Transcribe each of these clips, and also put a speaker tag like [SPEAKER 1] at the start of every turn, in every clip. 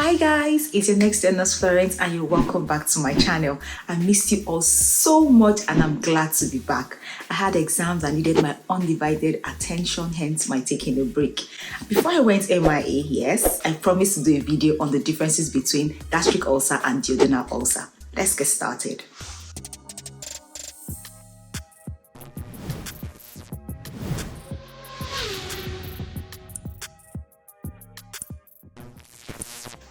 [SPEAKER 1] Hi guys, it's your next day nurse Florence and you're welcome back to my channel. I missed you all so much and I'm glad to be back. I had exams that needed my undivided attention, hence my taking a break. Before I went MIA, yes, I promised to do a video on the differences between gastric ulcer and duodenal ulcer. Let's get started.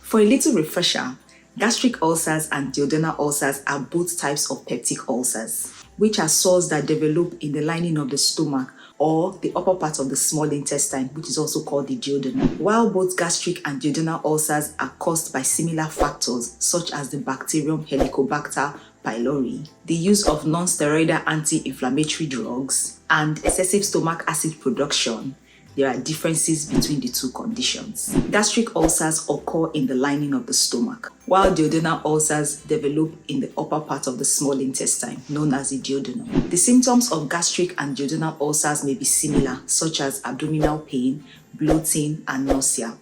[SPEAKER 1] For a little refresher, gastric ulcers and duodenal ulcers are both types of peptic ulcers, which are sores that develop in the lining of the stomach or the upper part of the small intestine, which is also called the duodenum. While both gastric and duodenal ulcers are caused by similar factors such as the bacterium Helicobacter pylori, the use of non-steroidal anti-inflammatory drugs, and excessive stomach acid production, there are differences between the two conditions. Gastric ulcers occur in the lining of the stomach, while duodenal ulcers develop in the upper part of the small intestine, known as the duodenum. The symptoms of gastric and duodenal ulcers may be similar, such as abdominal pain, bloating, and nausea.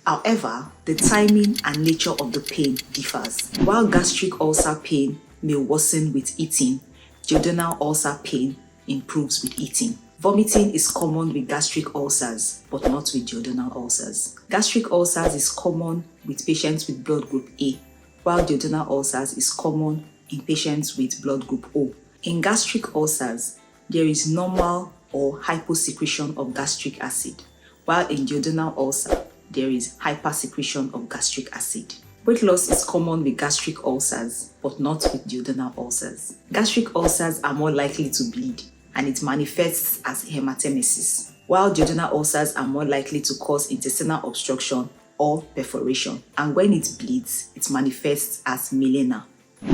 [SPEAKER 1] However, the timing and nature of the pain differs. While gastric ulcer pain may worsen with eating, duodenal ulcer pain improves with eating. Vomiting is common with gastric ulcers, but not with duodenal ulcers. Gastric ulcers is common with patients with blood group A, while duodenal ulcers is common in patients with blood group O. In gastric ulcers, there is normal or hyposecretion of gastric acid, while in duodenal ulcer, there is hypersecretion of gastric acid. Weight loss is common with gastric ulcers, but not with duodenal ulcers. Gastric ulcers are more likely to bleed, and it manifests as hematemesis, while duodenal ulcers are more likely to cause intestinal obstruction or perforation, and when it bleeds, it manifests as melena.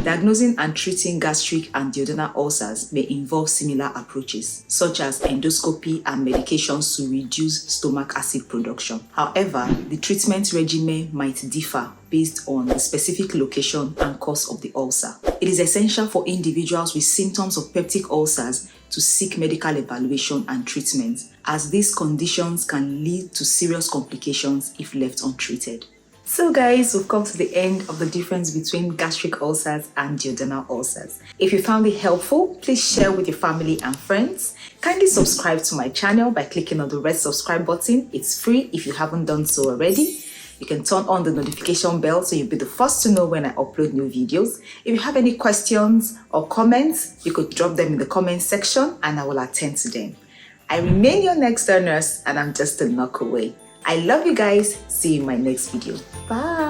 [SPEAKER 1] Diagnosing and treating gastric and duodenal ulcers may involve similar approaches, such as endoscopy and medications to reduce stomach acid production. However, the treatment regimen might differ based on the specific location and cause of the ulcer. It is essential for individuals with symptoms of peptic ulcers to seek medical evaluation and treatment, as these conditions can lead to serious complications if left untreated. So guys, we've come to the end of the difference between gastric ulcers and duodenal ulcers. If you found it helpful, please share with your family and friends. Kindly subscribe to my channel by clicking on the red subscribe button. It's free if you haven't done so already. You can turn on the notification bell so you'll be the first to know when I upload new videos. If you have any questions or comments, you could drop them in the comment section and I will attend to them. I remain your next door nurse and I'm just a knock away. I love you guys. See you in my next video. Bye.